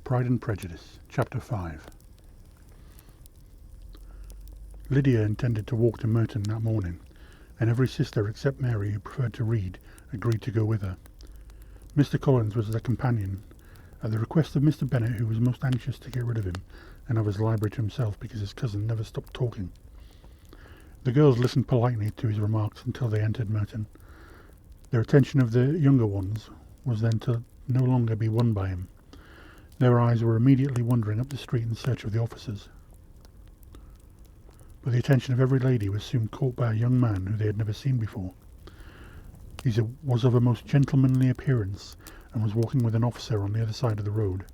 Pride and Prejudice, Chapter 5. Lydia intended to walk to Merton that morning, and every sister except Mary, who preferred to read, agreed to go with her. Mr. Collins was their companion, at the request of Mr. Bennet, who was most anxious to get rid of him and of his library to himself because his cousin never stopped talking. The girls listened politely to his remarks until they entered Merton. Their attention of the younger ones was then to no longer be won by him. Their eyes were immediately wandering up the street in search of the officers. But the attention of every lady was soon caught by a young man who they had never seen before. He was of a most gentlemanly appearance, and was walking with an officer on the other side of the road.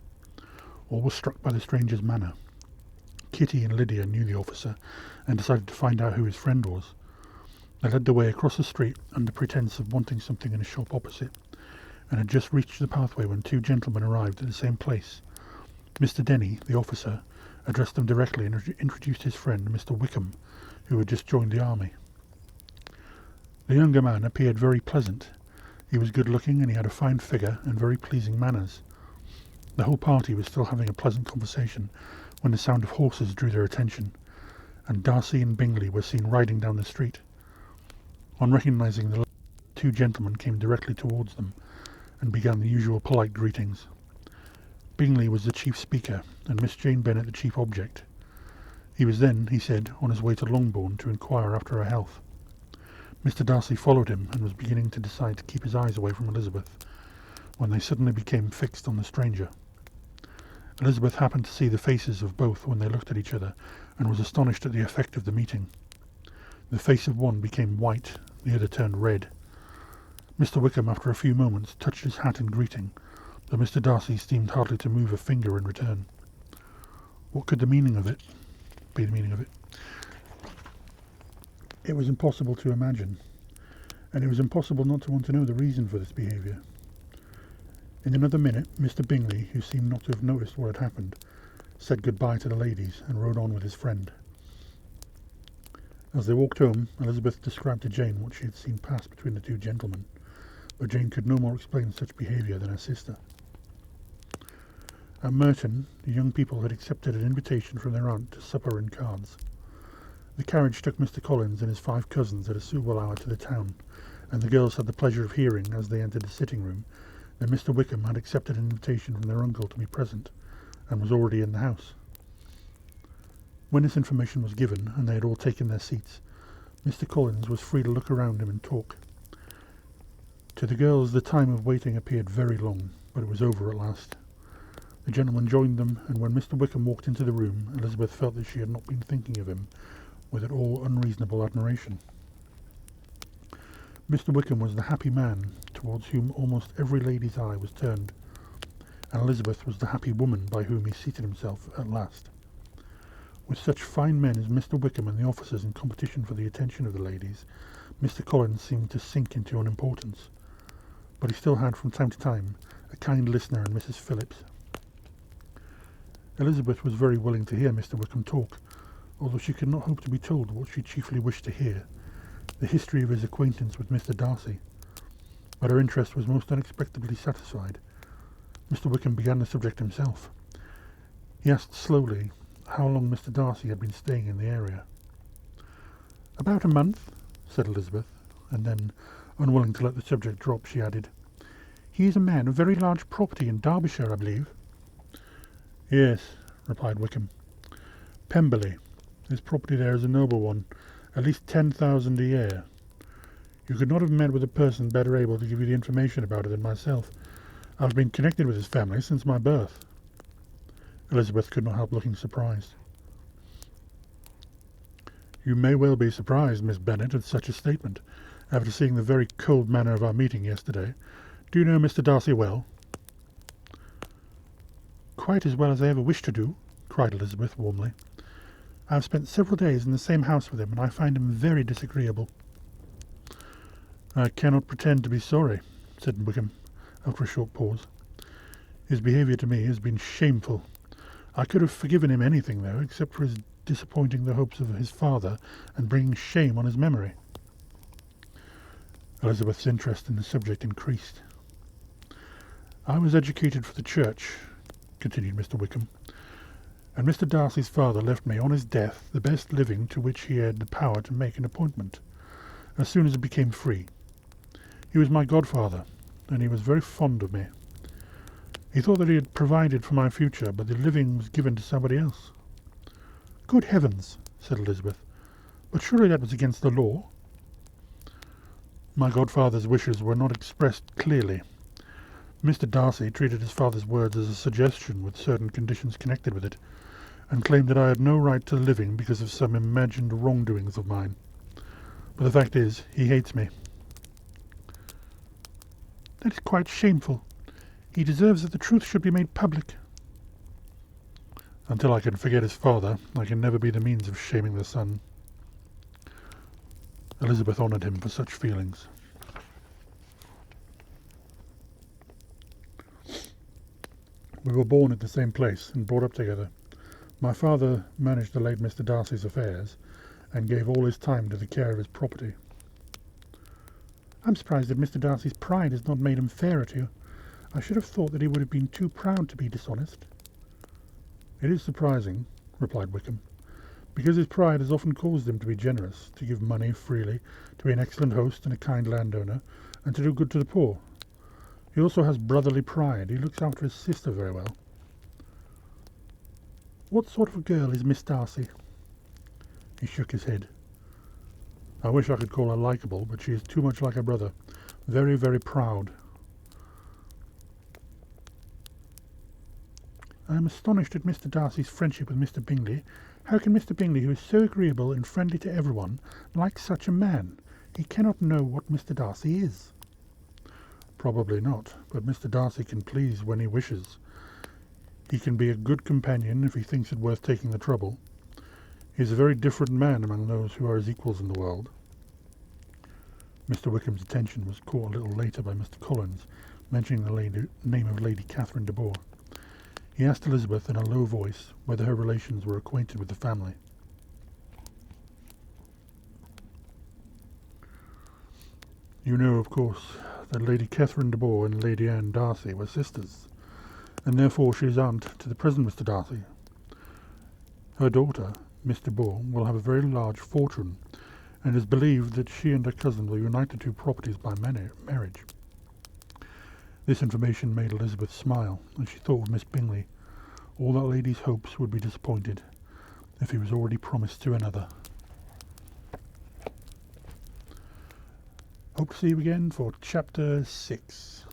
All were struck by the stranger's manner. Kitty and Lydia knew the officer, and decided to find out who his friend was. They led the way across the street under pretence of wanting something in a shop opposite, and had just reached the pathway when two gentlemen arrived at the same place. Mr. Denny, the officer, addressed them directly and introduced his friend, Mr. Wickham, who had just joined the army. The younger man appeared very pleasant. He was good-looking, and he had a fine figure and very pleasing manners. The whole party was still having a pleasant conversation when the sound of horses drew their attention, and Darcy and Bingley were seen riding down the street. On recognizing the two gentlemen came directly towards them, and began the usual polite greetings. Bingley was the chief speaker, and Miss Jane Bennet the chief object. He was then, he said, on his way to Longbourn to inquire after her health. Mr. Darcy followed him, and was beginning to decide to keep his eyes away from Elizabeth, when they suddenly became fixed on the stranger. Elizabeth happened to see the faces of both when they looked at each other, and was astonished at the effect of the meeting. The face of one became white, the other turned red. Mr. Wickham, after a few moments, touched his hat in greeting, though Mr. Darcy seemed hardly to move a finger in return. What could be the meaning of it? It was impossible to imagine, and it was impossible not to want to know the reason for this behaviour. In another minute, Mr. Bingley, who seemed not to have noticed what had happened, said good-bye to the ladies and rode on with his friend. As they walked home, Elizabeth described to Jane what she had seen pass between the two gentlemen, but Jane could no more explain such behaviour than her sister. At Merton, the young people had accepted an invitation from their aunt to supper and cards. The carriage took Mr. Collins and his 5 cousins at a suitable hour to the town, and the girls had the pleasure of hearing, as they entered the sitting-room, that Mr. Wickham had accepted an invitation from their uncle to be present, and was already in the house. When this information was given, and they had all taken their seats, Mr. Collins was free to look around him and talk. To the girls the time of waiting appeared very long, but it was over at last. The gentleman joined them, and when Mr. Wickham walked into the room, Elizabeth felt that she had not been thinking of him with at all unreasonable admiration. Mr. Wickham was the happy man towards whom almost every lady's eye was turned, and Elizabeth was the happy woman by whom he seated himself at last. With such fine men as Mr. Wickham and the officers in competition for the attention of the ladies, Mr. Collins seemed to sink into unimportance, but he still had from time to time a kind listener in Mrs. Phillips. Elizabeth was very willing to hear Mr. Wickham talk, although she could not hope to be told what she chiefly wished to hear, the history of his acquaintance with Mr. Darcy. But her interest was most unexpectedly satisfied. Mr. Wickham began the subject himself. He asked slowly how long Mr. Darcy had been staying in the area. "About a month," said Elizabeth, and then, unwilling to let the subject drop, she added, "He is a man of very large property in Derbyshire, I believe." "Yes," replied Wickham. "Pemberley. His property there is a noble one, at least 10,000 a year. You could not have met with a person better able to give you the information about it than myself. I have been connected with his family since my birth." Elizabeth could not help looking surprised. "You may well be surprised, Miss Bennet, at such a statement, after seeing the very cold manner of our meeting yesterday. Do you know Mr. Darcy well?" "Quite as well as I ever wished to do," cried Elizabeth warmly. "I have spent several days in the same house with him, and I find him very disagreeable." "I cannot pretend to be sorry," said Wickham, after a short pause. "His behaviour to me has been shameful. I could have forgiven him anything, though, except for his disappointing the hopes of his father and bringing shame on his memory." Elizabeth's interest in the subject increased. "I was educated for the church," continued Mr. Wickham, and Mr. Darcy's father left me on his death the best living to which he had the power to make an appointment, as soon as it became free. He was my godfather, and he was very fond of me. He thought that he had provided for my future, but the living was given to somebody else. Good heavens, said Elizabeth, but surely that was against the law? My godfather's wishes were not expressed clearly. Mr. Darcy treated his father's words as a suggestion with certain conditions connected with it, and claimed that I had no right to the living because of some imagined wrongdoings of mine. But the fact is, he hates me. That is quite shameful. He deserves that the truth should be made public. Until I can forget his father, I can never be the means of shaming the son. Elizabeth honoured him for such feelings. We were born at the same place and brought up together. My father managed the late Mr. Darcy's affairs and gave all his time to the care of his property. I'm surprised that Mr. Darcy's pride has not made him fairer to you. I should have thought that he would have been too proud to be dishonest. It is surprising, replied Wickham, because his pride has often caused him to be generous, to give money freely, to be an excellent host and a kind landowner, and to do good to the poor. He also has brotherly pride. He looks after his sister very well. What sort of a girl is Miss Darcy? He shook his head. I wish I could call her likeable, but she is too much like her brother. Very, very proud. I am astonished at Mr. Darcy's friendship with Mr. Bingley. How can Mr. Bingley, who is so agreeable and friendly to everyone, like such a man? He cannot know what Mr. Darcy is. Probably not, but Mr. Darcy can please when he wishes. He can be a good companion if he thinks it worth taking the trouble. He is a very different man among those who are his equals in the world. Mr. Wickham's attention was caught a little later by Mr. Collins, mentioning the name of Lady Catherine de Bourgh. He asked Elizabeth in a low voice whether her relations were acquainted with the family. You know, of course, that Lady Catherine de Bourgh and Lady Anne Darcy were sisters, and therefore she is aunt to the present Mr. Darcy. Her daughter, Miss de Bourgh, will have a very large fortune, and it is believed that she and her cousin will unite the two properties by marriage. This information made Elizabeth smile, and she thought of Miss Bingley. All that lady's hopes would be disappointed if he was already promised to another. Hope to see you again for Chapter 6.